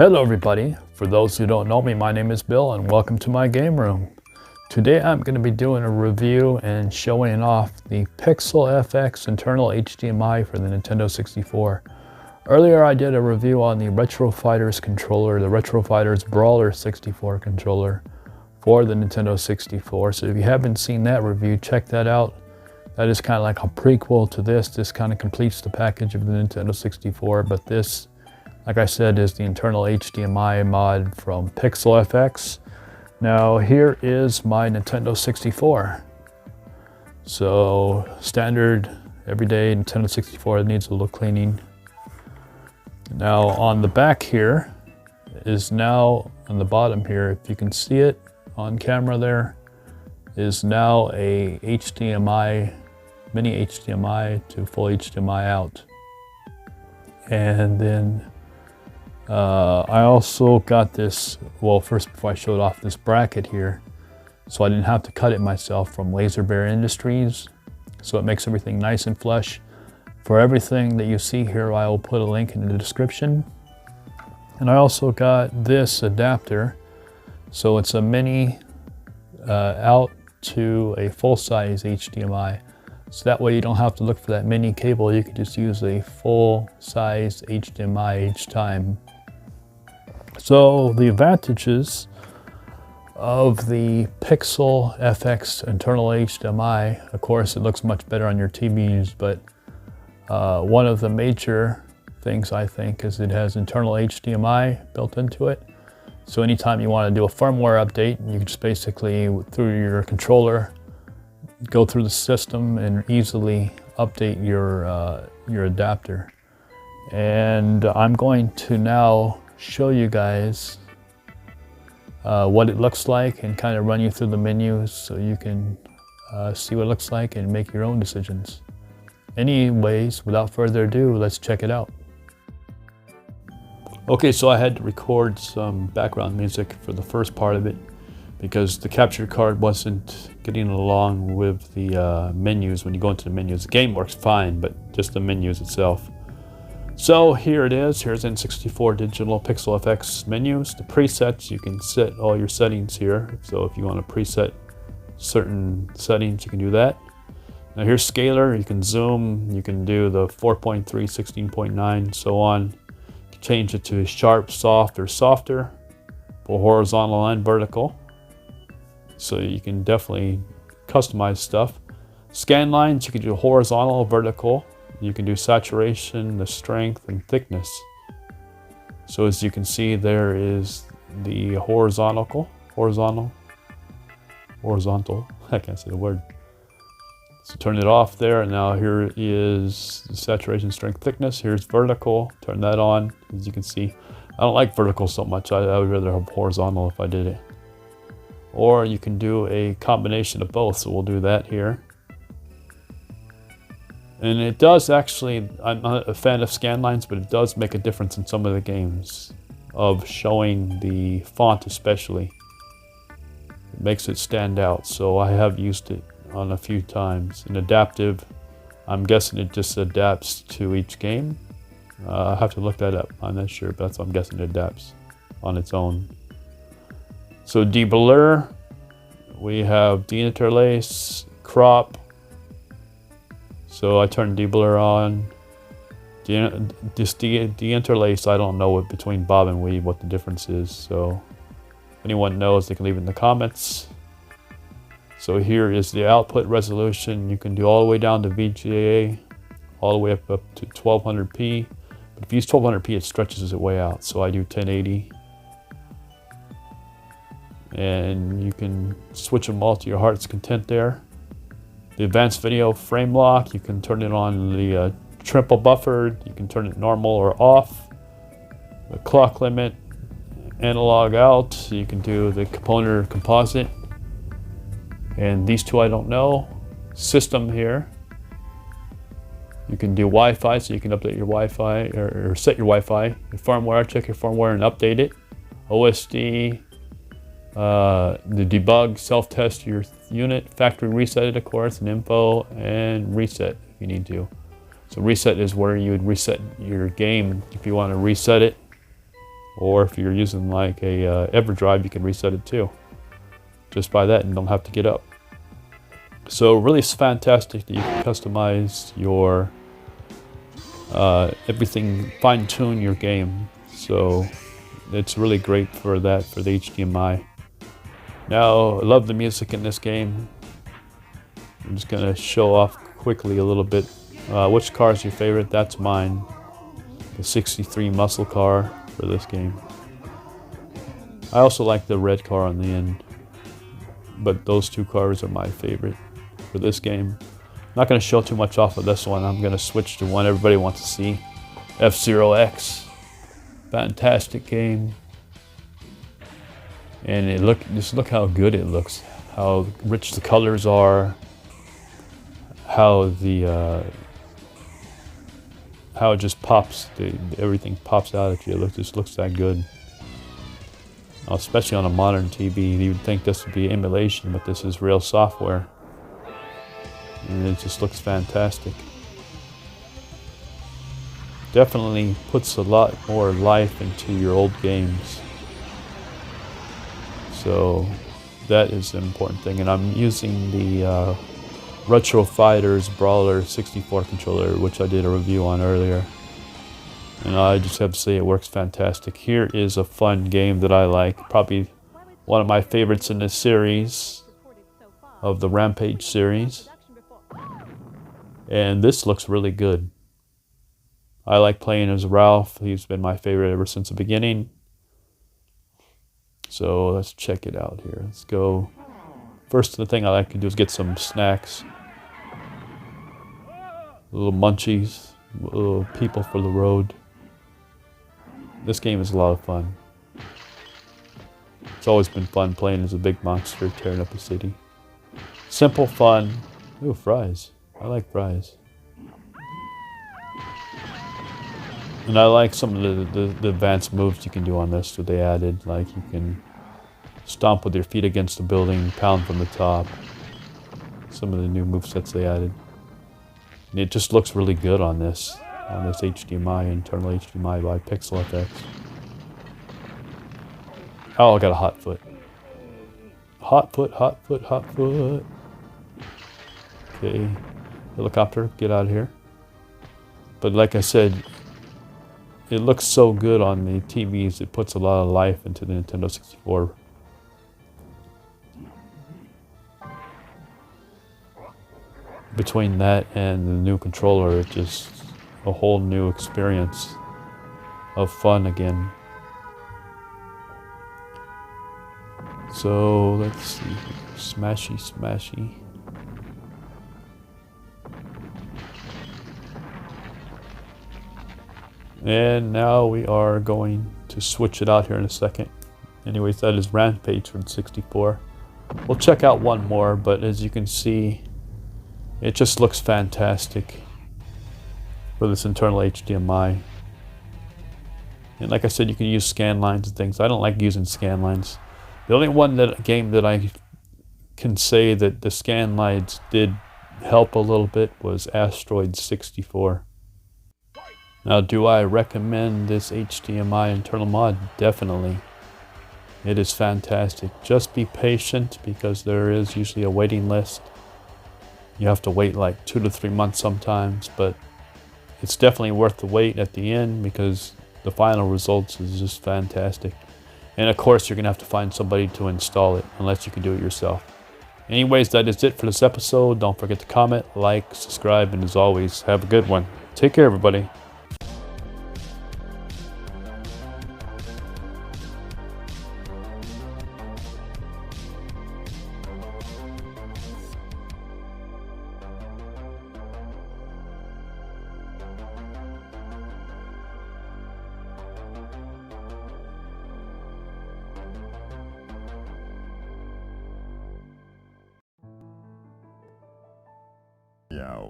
Hello everybody, for those who don't know me, my name is Bill and welcome to my game room. Today I'm going to be doing a review and showing off the Pixel FX internal HDMI for the Nintendo 64. Earlier I did a review on the Retro Fighters controller, the Retro Fighters Brawler 64 controller for the Nintendo 64. So if you haven't seen that review, check that out. That is kind of like a prequel to this. This kind of completes the package of the Nintendo 64, but this, like I said, is the internal HDMI mod from Pixel FX. Now here is my Nintendo 64. So standard, everyday Nintendo 64, it needs a little cleaning. Now on the back here is now, on the bottom here, if you can see it on camera there, is now a HDMI, mini HDMI to full HDMI out. And then I also got this, well, first before I showed off this bracket here, so I didn't have to cut it myself, from Laser Bear Industries. So it makes everything nice and flush. For everything that you see here, I will put a link in the description. And I also got this adapter. So it's a mini out to a full-size HDMI. So that way you don't have to look for that mini cable. You can just use a full-size HDMI each time. So the advantages of the Pixel FX internal HDMI, of course it looks much better on your TVs, but one of the major things I think is it has internal HDMI built into it. So anytime you want to do a firmware update, you can just basically, through your controller, go through the system and easily update your adapter. And I'm going to now show you guys what it looks like and kind of run you through the menus so you can see what it looks like and make your own decisions. Anyways, without further ado, let's check it out. Okay, so I had to record some background music for the first part of it because the capture card wasn't getting along with the menus. When you go into the menus, the game works fine, but just the menus itself. So here it is. Here's N64 digital Pixel FX menus. The presets, you can set all your settings here. So if you want to preset certain settings, you can do that. Now here's scaler. You can zoom. You can do the 4.3, 16.9, so on. You can change it to sharp, soft, or softer for horizontal and vertical. So you can definitely customize stuff. Scan lines, you can do horizontal, vertical. You can do saturation, the strength, and thickness. So as you can see, there is the horizontal, I can't say the word. So turn it off there, and now here is the saturation, strength, thickness. Here's vertical, turn that on. As you can see, I don't like vertical so much. I would rather have horizontal if I did it. Or you can do a combination of both, so we'll do that here. And it does actually, I'm not a fan of scan lines, but it does make a difference in some of the games of showing the font especially. It makes it stand out, so I have used it on a few times. And adaptive, I'm guessing it just adapts to each game. I have to look that up, I'm not sure, but that's what I'm guessing it adapts on its own. So de-blur, we have deinterlace, crop. So I turn de-blur on. This deinterlace, I don't know between bob and weave what the difference is. So if anyone knows, they can leave it in the comments. So here is the output resolution. You can do all the way down to VGA, all the way up to 1200p. But if you use 1200p, it stretches it way out. So I do 1080. And you can switch them all to your heart's content there. The advanced video frame lock, you can turn it on the triple buffered, you can turn it normal or off. The clock limit, analog out, so you can do the component or composite. And these two I don't know. System here. You can do Wi-Fi, so you can update your Wi-Fi or set your Wi-Fi. Your firmware, check your firmware and update it. OSD. The debug, self-test your unit, factory reset it, of course, and info, and reset if you need to. So reset is where you would reset your game if you want to reset it. Or if you're using like a EverDrive, you can reset it too. Just by that, and don't have to get up. So really it's fantastic that you can customize your everything, fine-tune your game. So it's really great for that, for the HDMI. Now, I love the music in this game. I'm just gonna show off quickly a little bit. Which car is your favorite? That's mine. The 63 muscle car for this game. I also like the red car on the end, but those two cars are my favorite for this game. Not going to show too much off of this one. I'm going to switch to one everybody wants to see. F-Zero X. Fantastic game. And just look how good it looks. How rich the colors are. How it just pops. Everything pops out at you. It just looks that good. Especially on a modern TV. You would think this would be emulation, but this is real software. And it just looks fantastic. Definitely puts a lot more life into your old games. So that is an important thing. And I'm using the Retro Fighters Brawler 64 controller, which I did a review on earlier. And I just have to say it works fantastic. Here is a fun game that I like. Probably one of my favorites in this series, of the Rampage series. And this looks really good. I like playing as Ralph. He's been my favorite ever since the beginning. So let's check it out here. Let's go. First the thing I like to do is get some snacks. Little munchies. Little people for the road. This game is a lot of fun. It's always been fun playing as a big monster tearing up a city. Simple fun. Ooh, fries. I like fries. And I like some of the advanced moves you can do on this that they added. Like you can stomp with your feet against the building, pound from the top. Some of the new movesets they added. And it just looks really good on this HDMI, internal HDMI by Pixel FX. Oh, I got a hot foot. Hot foot, hot foot, hot foot. Okay. Helicopter, get out of here. But like I said, it looks so good on the TVs. It puts a lot of life into the Nintendo 64. Between that and the new controller, it's just a whole new experience of fun again. So let's see. Smashy, smashy. And now we are going to switch it out here in a second. Anyways, that is Rampage from 64. We'll check out one more, but as you can see, it just looks fantastic for this internal HDMI. And like I said, you can use scan lines and things. I don't like using scan lines. The only game that I can say that the scan lines did help a little bit was Asteroid 64. Now, do I recommend this HDMI internal mod? Definitely. It is fantastic. Just be patient because there is usually a waiting list. You have to wait like 2 to 3 months sometimes, but it's definitely worth the wait at the end because the final results is just fantastic. And of course, you're going to have to find somebody to install it unless you can do it yourself. Anyways, that is it for this episode. Don't forget to comment, like, subscribe, and as always, have a good one. Take care, everybody. Yo.